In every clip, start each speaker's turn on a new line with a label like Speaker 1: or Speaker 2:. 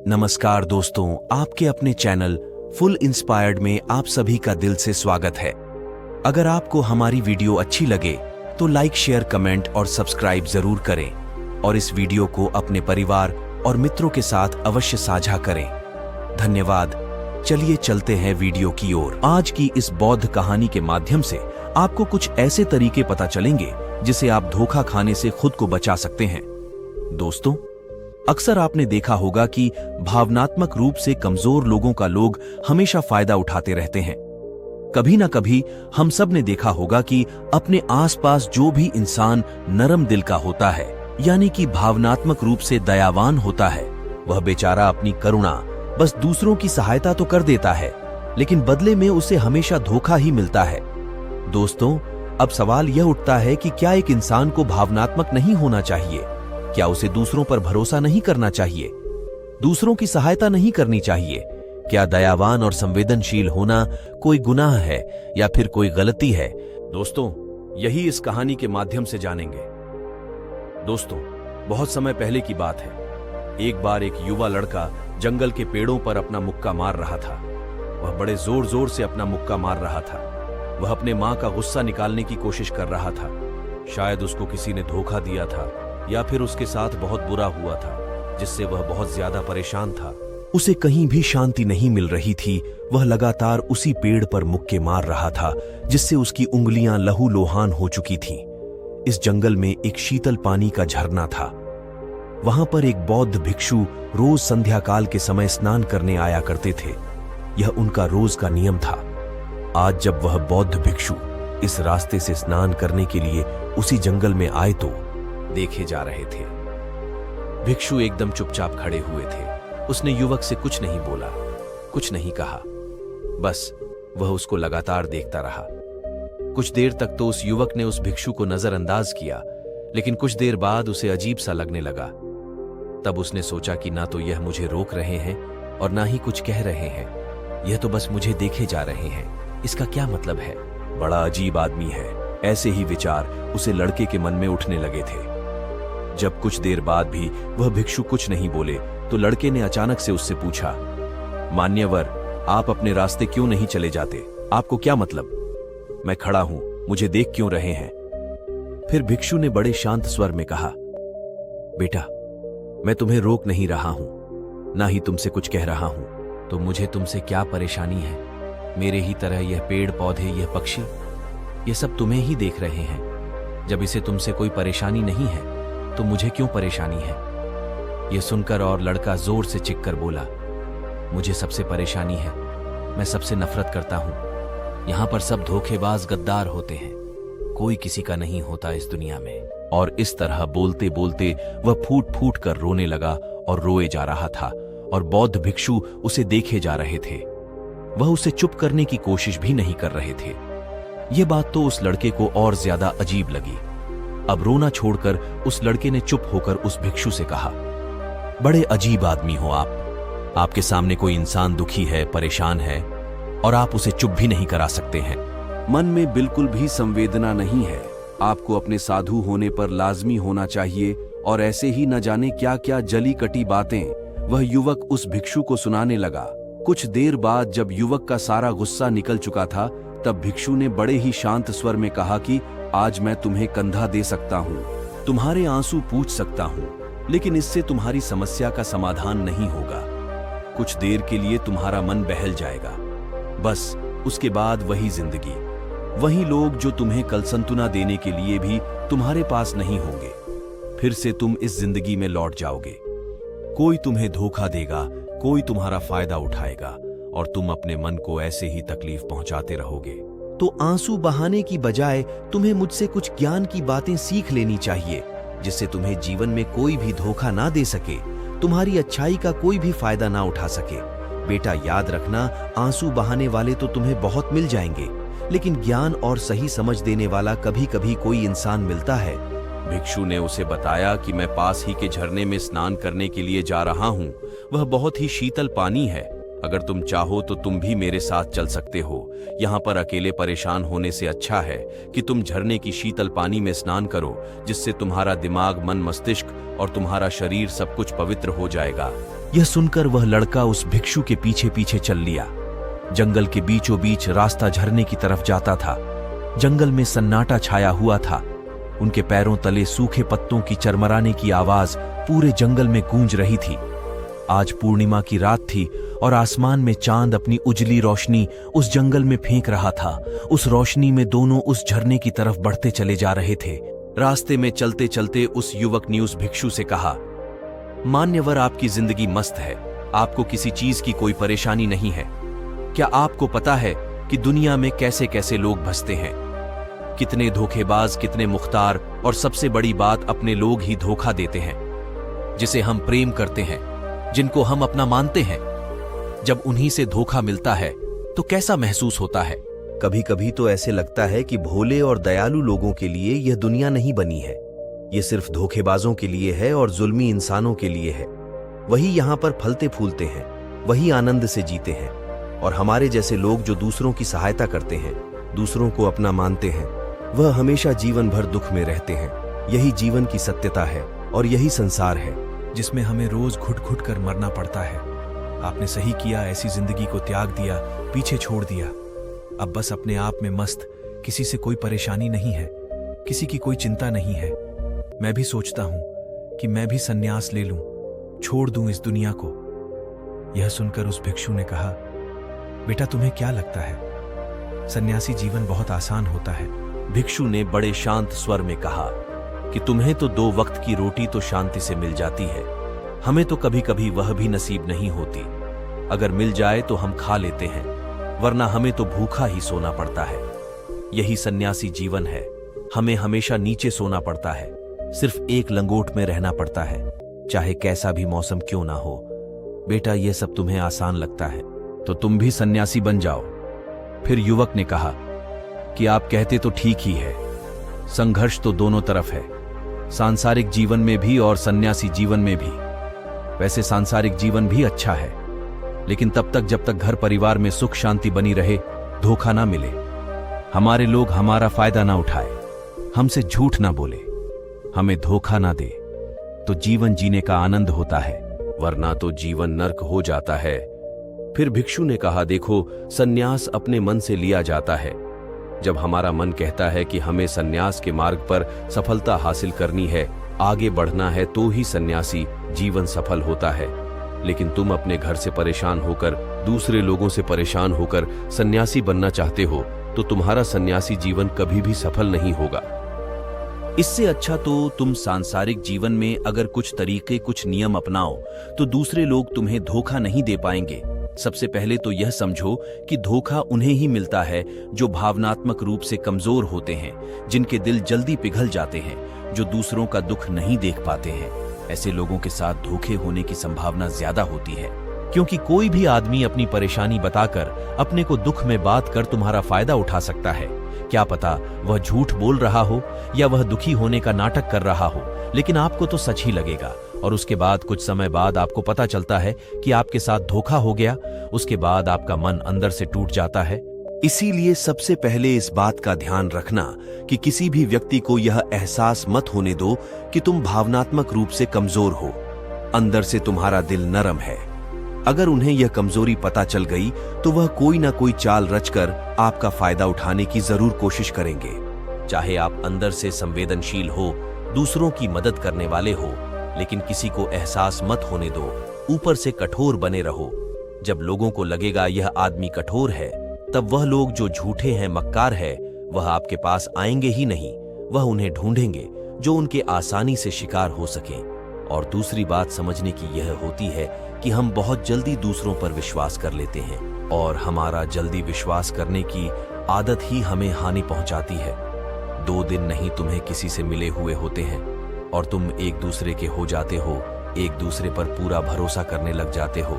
Speaker 1: नमस्कार दोस्तों, आपके अपने चैनल फुल इंस्पायर्ड में आप सभी का दिल से स्वागत है। अगर आपको हमारी वीडियो अच्छी लगे तो लाइक, शेयर, कमेंट और सब्सक्राइब जरूर करें और इस वीडियो को अपने परिवार और मित्रों के साथ अवश्य साझा करें। धन्यवाद। चलिए चलते हैं वीडियो की ओर। आज की इस बौद्ध कहानी के माध्यम से आपको कुछ ऐसे तरीके पता चलेंगे जिसे आप धोखा खाने से खुद को बचा सकते हैं। दोस्तों, अक्सर आपने देखा होगा कि भावनात्मक रूप से कमजोर लोगों का लोग हमेशा फायदा उठाते रहते हैं। कभी ना कभी हम सब ने देखा होगा कि अपने आसपास जो भी इंसान नरम दिल का होता है, यानी कि भावनात्मक रूप से दयावान होता है, वह बेचारा अपनी करुणा बस दूसरों की सहायता तो कर देता है, लेकिन बदले में उसे हमेशा धोखा ही मिलता है। दोस्तों, अब सवाल यह उठता है कि क्या एक इंसान को भावनात्मक नहीं होना चाहिए? क्या उसे दूसरों पर भरोसा नहीं करना चाहिए? दूसरों की सहायता नहीं करनी चाहिए? क्या दयावान और संवेदनशील होना कोई गुनाह है या फिर कोई गलती है? दोस्तों, यही इस कहानी के माध्यम से जानेंगे। दोस्तों, बहुत समय पहले की बात है। एक बार एक युवा लड़का जंगल के पेड़ों पर अपना मुक्का मार रहा था। वह बड़े जोर जोर से अपना मुक्का मार रहा था। वह अपने मां का गुस्सा निकालने की कोशिश कर रहा था। शायद उसको किसी ने धोखा दिया था या फिर उसके साथ बहुत बुरा हुआ था, जिससे वह बहुत ज्यादा परेशान था। उसे कहीं भी शांति नहीं मिल रही थी। वह लगातार उसी पेड़ पर मुक्के मार रहा था, जिससे उसकी उंगलियां लहूलुहान हो चुकी थीं। इस जंगल में एक शीतल पानी का झरना था। वहां पर एक बौद्ध भिक्षु रोज संध्या काल के समय स्नान करने आया करते थे। यह उनका रोज का नियम था। आज जब वह बौद्ध भिक्षु इस रास्ते से स्नान करने के लिए उसी जंगल में आए तो देखे जा रहे थे। भिक्षु एकदम चुपचाप खड़े हुए थे। उसने युवक से कुछ नहीं बोला, कुछ नहीं कहा, बस वह उसको लगातार देखता रहा। कुछ देर तक तो उस युवक ने उस भिक्षु को नजरअंदाज किया, लेकिन कुछ देर बाद उसे अजीब सा लगने लगा। तब उसने सोचा कि ना तो यह मुझे रोक रहे हैं और ना ही कुछ कह रहे हैं। यह तो बस मुझे देखे जा रहे हैं। इसका क्या मतलब है? बड़ा अजीब आदमी है। ऐसे ही विचार उसे लड़के के मन में उठने लगे थे। जब कुछ देर बाद भी वह भिक्षु कुछ नहीं बोले तो लड़के ने अचानक से उससे पूछा, मान्यवर, आप अपने रास्ते क्यों नहीं चले जाते? आपको क्या मतलब? मैं खड़ा हूं, मुझे देख क्यों रहे हैं? फिर भिक्षु ने बड़े शांत स्वर में कहा, बेटा, मैं तुम्हें रोक नहीं रहा हूं, ना ही तुमसे कुछ कह रहा हूं। तो मुझे तुमसे क्या परेशानी है? मेरे ही तरह यह पेड़ पौधे, यह पक्षी, ये सब तुम्हें ही देख रहे हैं। जब इसे तुमसे कोई परेशानी नहीं है तो मुझे क्यों परेशानी है? यह सुनकर और लड़का जोर से चीख कर बोला, मुझे सबसे परेशानी है। मैं सबसे नफरत करता हूं। यहां पर सब धोखेबाज गद्दार होते हैं। कोई किसी का नहीं होता इस दुनिया में। और इस तरह बोलते बोलते वह फूट फूट कर रोने लगा और रोए जा रहा था और बौद्ध भिक्षु उसे देखे जा रहे थे। वह उसे चुप करने की कोशिश भी नहीं कर रहे थे। यह बात तो उस लड़के को और ज्यादा अजीब लगी। अब रोना छोड़कर उस लड़के ने चुप होकर उस भिक्षु से कहा, बड़े अजीब आदमी हो आप। आपके सामने कोई इंसान दुखी है, परेशान है, और आप उसे चुप भी नहीं करा सकते हैं। मन में बिल्कुल भी संवेदना नहीं है। आपको अपने साधु होने पर लाजमी होना चाहिए और ऐसे ही न जाने क्या क्या जली कटी बातें वह युवक उस भिक्षु को सुनाने लगा। कुछ देर बाद जब युवक का सारा गुस्सा निकल चुका था, तब भिक्षु ने बड़े ही शांत स्वर में कहा कि आज मैं तुम्हें कंधा दे सकता हूँ, तुम्हारे आंसू पूछ सकता हूँ, लेकिन इससे तुम्हारी समस्या का समाधान नहीं होगा। कुछ देर के लिए तुम्हारा मन बहल जाएगा, बस उसके बाद वही जिंदगी, वही लोग जो तुम्हें कल सांत्वना देने के लिए भी तुम्हारे पास नहीं होंगे। फिर से तुम इस जिंदगी में लौट जाओगे। कोई तुम्हें धोखा देगा, कोई तुम्हारा फायदा उठाएगा और तुम अपने मन को ऐसे ही तकलीफ पहुंचाते रहोगे। तो आंसू बहाने की बजाय तुम्हें मुझसे कुछ ज्ञान की बातें सीख लेनी चाहिए, जिससे तुम्हें जीवन में कोई भी धोखा ना दे सके, तुम्हारी अच्छाई का कोई भी फायदा ना उठा सके। बेटा, याद रखना, आंसू बहाने वाले तो तुम्हें बहुत मिल जाएंगे, लेकिन ज्ञान और सही समझ देने वाला कभी कभी कोई इंसान मिलता है। भिक्षु ने उसे बताया कि मैं पास ही के झरने में स्नान करने के लिए जा रहा हूँ। वह बहुत ही शीतल पानी है। अगर तुम चाहो तो तुम भी मेरे साथ चल सकते हो। यहाँ पर अकेले परेशान होने से अच्छा है कि तुम झरने की शीतल पानी में स्नान करो, जिससे तुम्हारा दिमाग, मन, मस्तिष्क और तुम्हारा शरीर सब कुछ पवित्र हो जाएगा। यह सुनकर वह लड़का उस भिक्षु के पीछे पीछे चल लिया। जंगल के बीचों बीच रास्ता झरने की तरफ जाता था। जंगल में सन्नाटा छाया हुआ था। उनके पैरों तले सूखे पत्तों की चरमराने की आवाज पूरे जंगल में गूंज रही थी। आज पूर्णिमा की रात थी और आसमान में चांद अपनी उजली रोशनी उस जंगल में फेंक रहा था। उस रोशनी में दोनों उस झरने की तरफ बढ़ते चले जा रहे थे। रास्ते में चलते चलते उस युवक ने उस भिक्षु से कहा, मान्यवर, आपकी जिंदगी मस्त है, आपको किसी चीज की कोई परेशानी नहीं है। क्या आपको पता है कि दुनिया में कैसे कैसे लोग फंसते हैं? कितने धोखेबाज, कितने मुख्तार, और सबसे बड़ी बात, अपने लोग ही धोखा देते हैं। जिसे हम प्रेम करते हैं, जिनको हम अपना मानते हैं, जब उन्हीं से धोखा मिलता है तो कैसा महसूस होता है? कभी कभी तो ऐसे लगता है कि भोले और दयालु लोगों के लिए यह दुनिया नहीं बनी है। यह सिर्फ धोखेबाजों के लिए है और जुल्मी इंसानों के लिए है। वही यहां पर फलते फूलते हैं, वही आनंद से जीते हैं। और हमारे जैसे लोग जो दूसरों की सहायता करते हैं, दूसरों को अपना मानते हैं, वह हमेशा जीवन भर दुख में रहते हैं। यही जीवन की सत्यता है और यही संसार है जिसमें हमें रोज घुट घुट कर मरना पड़ता है। आपने सही किया, ऐसी जिंदगी को त्याग दिया, पीछे छोड़ दिया। अब बस अपने आप में मस्त, किसी से कोई परेशानी नहीं है, किसी की कोई चिंता नहीं है। मैं भी सोचता हूं कि मैं भी संन्यास ले लूं, छोड़ दूं इस दुनिया को। यह सुनकर उस भिक्षु ने कहा, बेटा, तुम्हें क्या लगता है सन्यासी जीवन बहुत आसान होता है? भिक्षु ने बड़े शांत स्वर में कहा कि तुम्हें तो 2 वक्त की रोटी तो शांति से मिल जाती है, हमें तो कभी कभी वह भी नसीब नहीं होती। अगर मिल जाए तो हम खा लेते हैं, वरना हमें तो भूखा ही सोना पड़ता है। यही सन्यासी जीवन है। हमें हमेशा नीचे सोना पड़ता है, सिर्फ एक लंगोट में रहना पड़ता है, चाहे कैसा भी मौसम क्यों ना हो। बेटा, यह सब तुम्हें आसान लगता है तो तुम भी सन्यासी बन जाओ। फिर युवक ने कहा कि आप कहते तो ठीक ही है, संघर्ष तो दोनों तरफ है, सांसारिक जीवन में भी और सन्यासी जीवन में भी। वैसे सांसारिक जीवन भी अच्छा है, लेकिन तब तक जब तक घर परिवार में सुख शांति बनी रहे, धोखा ना मिले, हमारे लोग हमारा फायदा ना उठाए, हमसे झूठ ना बोले, हमें धोखा ना दे, तो जीवन जीने का आनंद होता है, वरना तो जीवन नर्क हो जाता है। फिर भिक्षु ने कहा, देखो, सन्यास अपने मन से लिया जाता है। जब हमारा मन कहता है कि हमें सन्यास के मार्ग पर सफलता हासिल करनी है, आगे बढ़ना है, तो ही सन्यासी जीवन सफल होता है। लेकिन तुम अपने घर से परेशान होकर, दूसरे लोगों से परेशान होकर सन्यासी बनना चाहते हो, तो तुम्हारा सन्यासी जीवन कभी भी सफल नहीं होगा। इससे अच्छा तो तुम सांसारिक जीवन में अगर कुछ तरीके, कुछ नियम अपनाओ, तो दूसरे लोग तुम्हें धोखा नहीं दे पाएंगे। सबसे पहले तो यह समझो कि धोखा उन्हें ही मिलता है जो भावनात्मक रूप से कमजोर होते हैं, जिनके दिल जल्दी पिघल जाते हैं, जो दूसरों का दुख नहीं देख पाते हैं। ऐसे लोगों के साथ धोखे होने की संभावना ज्यादा होती है, क्योंकि कोई भी आदमी अपनी परेशानी बताकर, अपने को दुख में बात कर तुम्हारा फायदा उठा सकता है। क्या पता वह झूठ बोल रहा हो या वह दुखी होने का नाटक कर रहा हो, लेकिन आपको तो सच ही लगेगा। और उसके बाद कुछ समय बाद आपको पता चलता है कि आपके साथ धोखा हो गया। उसके बाद आपका मन अंदर से टूट जाता है। इसीलिए सबसे पहले इस बात का ध्यान रखना कि किसी भी व्यक्ति को यह एहसास मत होने दो कि तुम भावनात्मक रूप से कमजोर हो। अंदर से तुम्हारा दिल नरम है। अगर उन्हें यह कमजोरी पता चल गई तो वह कोई ना कोई चाल रचकर आपका फायदा उठाने की जरूर कोशिश करेंगे। चाहे आप अंदर से संवेदनशील हो, दूसरों की मदद करने वाले हो, लेकिन किसी को एहसास मत होने दो। ऊपर से कठोर बने रहो। जब लोगों को लगेगा यह आदमी कठोर है, तब वह लोग जो झूठे हैं, मक्कार है, वह आपके पास आएंगे ही नहीं। वह उन्हें ढूंढेंगे जो उनके आसानी से शिकार हो सके। और दूसरी बात समझने की यह होती है कि हम बहुत जल्दी दूसरों पर विश्वास कर लेते हैं, और हमारा जल्दी विश्वास करने की आदत ही हमें हानि पहुंचाती है। 2 दिन नहीं तुम्हें किसी से मिले हुए होते हैं और तुम एक दूसरे के हो जाते हो, एक दूसरे पर पूरा भरोसा करने लग जाते हो,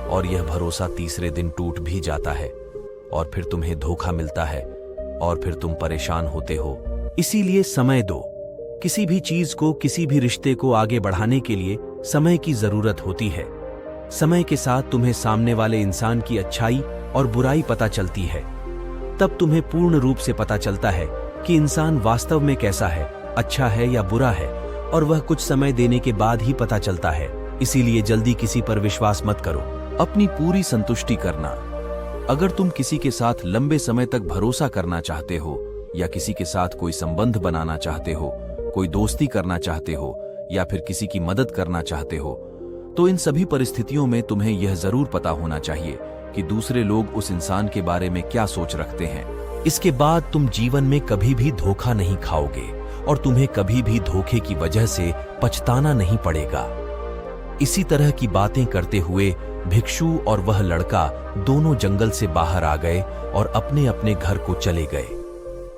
Speaker 1: और यह भरोसा तीसरे दिन टूट भी जाता है, और फिर तुम्हें धोखा मिलता है, और फिर तुम परेशान होते हो। इसीलिए समय दो। किसी भी चीज को, किसी भी रिश्ते को आगे बढ़ाने के लिए समय की जरूरत होती है। समय के साथ तुम्हें सामने वाले इंसान की अच्छाई और बुराई पता चलती है। तब तुम्हें पूर्ण रूप से पता चलता है कि इंसान वास्तव में कैसा है, अच्छा है या बुरा है, और वह कुछ समय देने के बाद ही पता चलता है। इसीलिए जल्दी किसी पर विश्वास मत करो। अपनी पूरी संतुष्टि करना। अगर तुम किसी के साथ लंबे समय तक भरोसा करना चाहते हो या किसी के साथ कोई संबंध बनाना चाहते हो, कोई दोस्ती करना चाहते हो या फिर किसी की मदद करना चाहते हो, तो इन सभी परिस्थितियों में तुम्हें यह जरूर पता होना चाहिए कि दूसरे लोग उस इंसान के बारे में क्या सोच रखते हैं। इसके बाद तुम जीवन में कभी भी धोखा नहीं खाओगे और तुम्हें कभी भी धोखे की वजह से पछताना नहीं पड़ेगा। इसी तरह की बातें करते हुए भिक्षु और वह लड़का दोनों जंगल से बाहर आ गए और अपने अपने घर को चले गए।